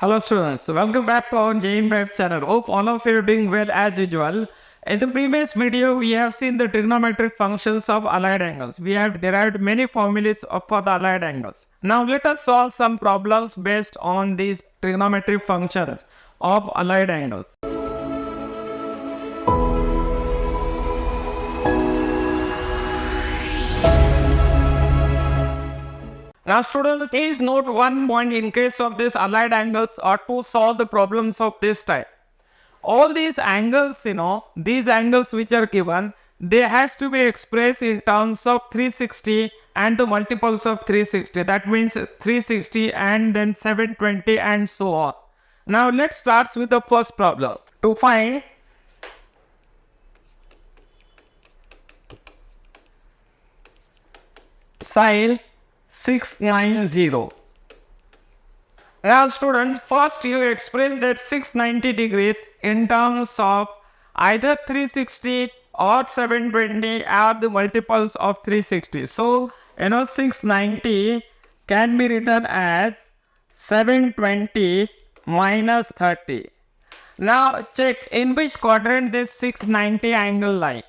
Hello students, welcome back to our JM Web channel. Hope all of you are doing well as usual. In the previous video, we have seen the trigonometric functions of allied angles. We have derived many formulas for the allied angles. Now let us solve some problems based on these trigonometric functions of allied angles. Now students, please note one point in case of these allied angles or to solve the problems of this type. All these angles, these angles which are given, they has to be expressed in terms of 360 and the multiples of 360. That means 360 and then 720 and so on. Now let's start with the first problem. To find sine 690. Now students, first you express that 690 degrees in terms of either 360 or 720 are the multiples of 360. So 690 can be written as 720 minus 30. Now check in which quadrant this 690 angle lie.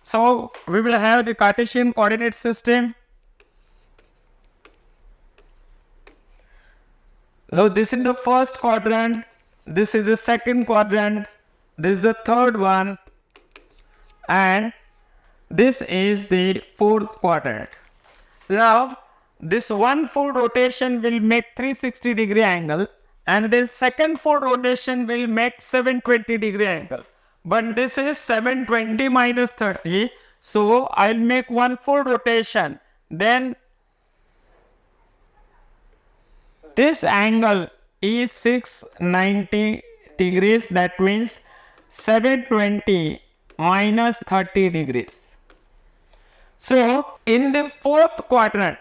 So we will have the Cartesian coordinate system. So this is the first quadrant, this is the second quadrant, this is the third one, and this is the fourth quadrant. Now this one full rotation will make 360 degree angle and this second full rotation will make 720 degree angle. But this is 720 minus 30, so I'll make one full rotation. Then this angle is 690 degrees, that means 720 minus 30 degrees. So in the fourth quadrant,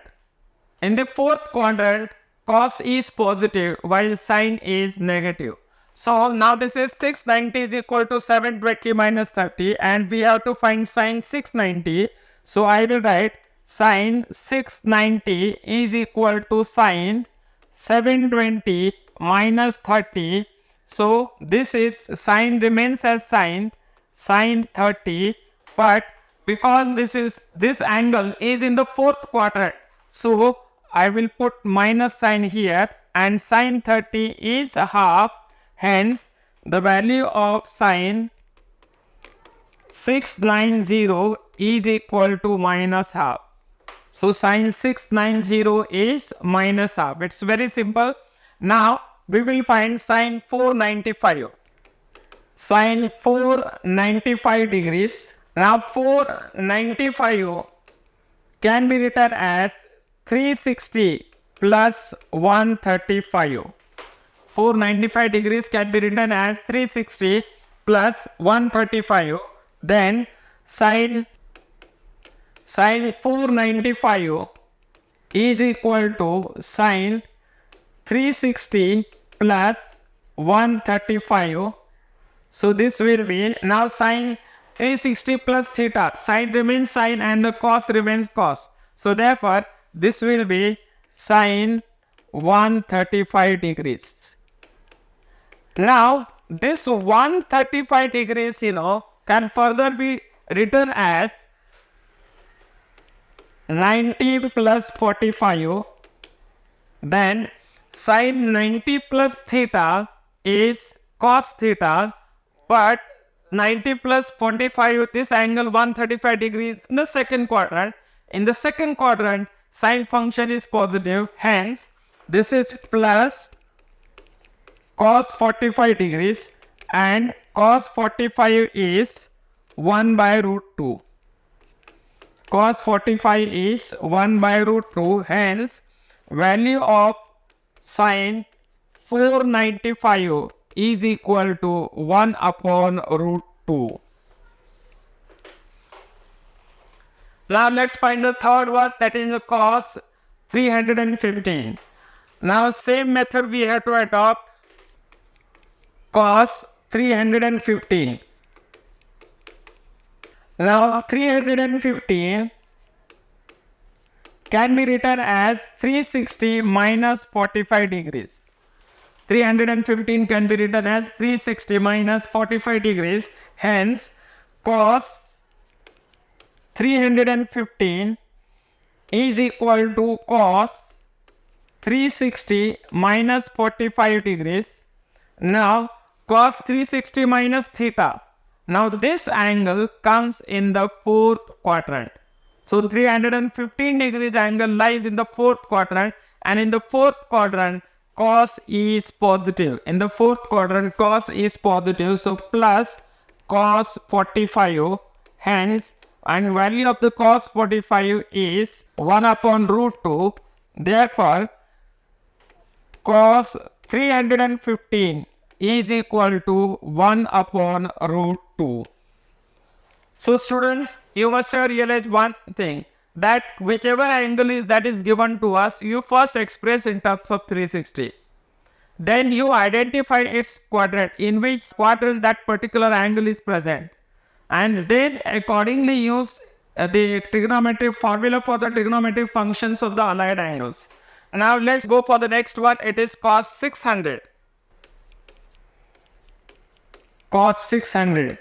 cos is positive while sine is negative. So now this is 690 is equal to 720 minus 30 and we have to find sine 690. So I will write sine 690 is equal to sine 720 minus 30. So this is sine remains as sine 30, but because this angle is in the fourth quadrant, so I will put minus sign here and sine 30 is half, hence the value of sine 690 is equal to minus half. So sine 690 is minus half. It's very simple. Now we will find sine 495. Sine 495 degrees. Now 495 can be written as 360 plus 135. 495 degrees can be written as 360 plus 135. Then sine 495 is equal to sine 360 plus 135. So this will be now sine 360 plus theta. Sine remains sine and the cos remains cos. So therefore this will be sine 135 degrees. Now this 135 degrees can further be written as 90 plus 45, then sine 90 plus theta is cos theta, but 90 plus 45, this angle 135 degrees in the second quadrant. In the second quadrant, sine function is positive, hence this is plus cos 45 degrees and cos 45 is 1 by root 2. Cos 45 is 1 by root 2, hence value of sine 495 is equal to 1 upon root 2. Now let's find the third one, that is the cos 315. Now same method we have to adopt. Cos 315. Now 315 can be written as 360 minus 45 degrees. 315 can be written as 360 minus 45 degrees. Hence, cos 315 is equal to cos 360 minus 45 degrees. Now, cos 360 minus theta. Now, this angle comes in the fourth quadrant. So, 315 degrees angle lies in the fourth quadrant, and in the fourth quadrant, cos is positive. In the fourth quadrant, cos is positive. So, plus cos 45. Hence, and value of the cos 45 is 1 upon root 2. Therefore, cos 315 is equal to 1 upon root 2. So students, you must have realized one thing, that whichever angle is given to us, you first express in terms of 360. Then you identify its quadrant, in which quadrant that particular angle is present. And then accordingly use the trigonometric formula for the trigonometric functions of the allied angles. Now let's go for the next one. It is cos 600. Cos 600.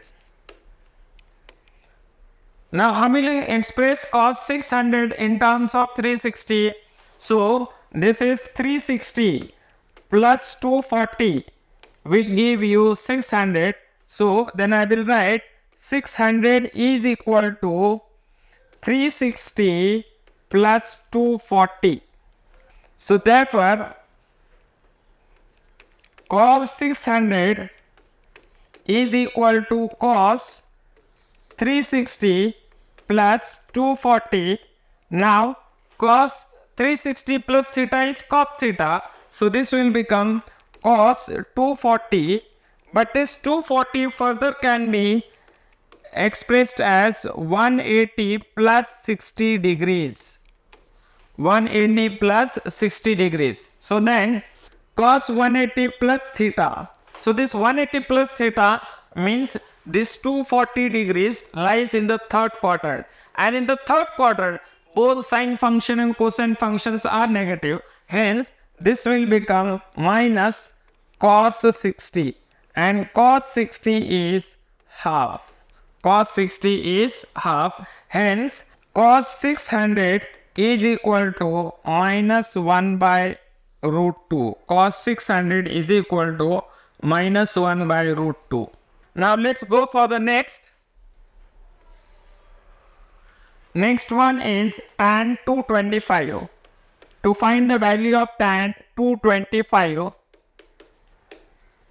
Now how will you express cos 600 in terms of 360? So this is 360 plus 240 will give you 600. So then I will write 600 is equal to 360 plus 240. So therefore, cos 600 is equal to cos 360 plus 240. Now, cos 360 plus theta is cos theta. So this will become cos 240. But this 240 further can be expressed as 180 plus 60 degrees. 180 plus 60 degrees. So then cos 180 plus theta. So this 180 plus theta means this 240 degrees lies in the third quadrant. And in the third quadrant, both sine function and cosine functions are negative. Hence, this will become minus cos 60. And cos 60 is half. Cos 60 is half. Hence, cos 600 is equal to minus 1 by root 2. Cos 600 is equal to minus 1 by root 2. Now let's go for the next. Next one is tan 225. To find the value of tan 225.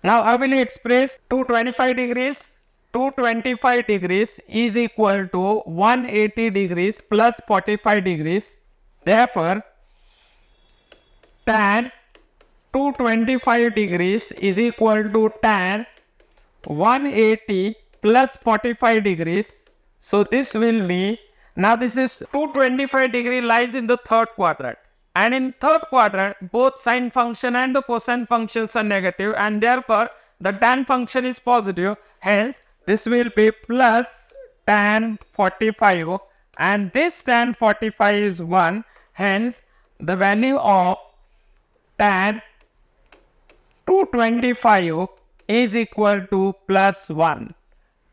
Now how will you express 225 degrees? 225 degrees is equal to 180 degrees plus 45 degrees. Therefore, tan 225 degrees is equal to tan 180 plus 45 degrees. So this will be, now this is 225 degree lies in the third quadrant. And in third quadrant, both sine function and the cosine functions are negative, and therefore the tan function is positive. Hence, this will be plus tan 45, and this tan 45 is 1. Hence, the value of tan 225 is equal to plus 1.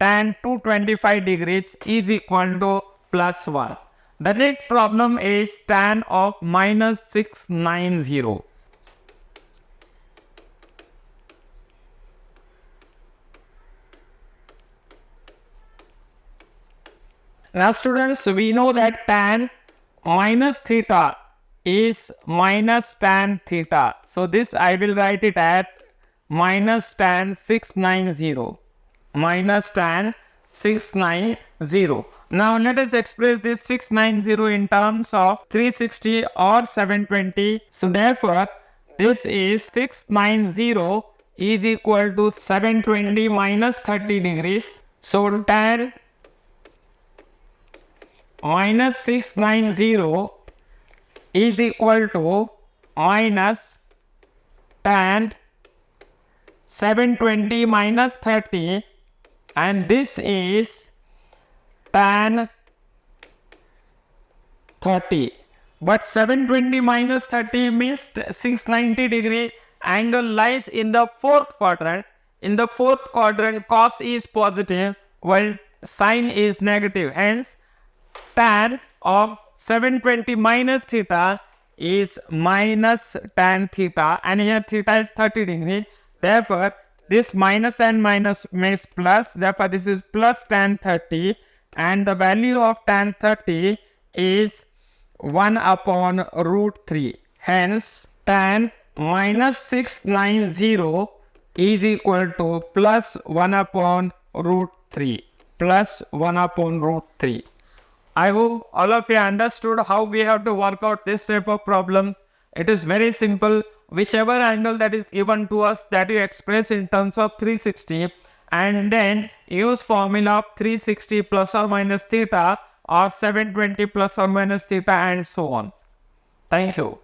Tan 225 degrees is equal to plus 1. The next problem is tan of minus 690. Now students, we know that tan minus theta is minus tan theta. So this I will write it as minus tan 690. Minus tan 690. Now let us express this 690 in terms of 360 or 720. So therefore, this is 690 is equal to 720 minus 30 degrees. So tan minus 690 is equal to minus tan 720 minus 30, and this is tan 30. But 720 minus 30 means 690 degree, angle lies in the fourth quadrant. In the fourth quadrant, cos is positive while sine is negative. Hence, tan of 720 minus theta is minus tan theta, and here theta is 30 degree. Therefore, this minus and minus makes plus. Therefore, this is plus tan 30, and the value of tan 30 is 1 upon root 3. Hence, tan minus 690 is equal to plus 1 upon root 3. Plus 1 upon root 3. I hope all of you understood how we have to work out this type of problem. It is very simple. Whichever angle that is given to us, that you express in terms of 360, and then use formula of 360 plus or minus theta or 720 plus or minus theta and so on. Thank you.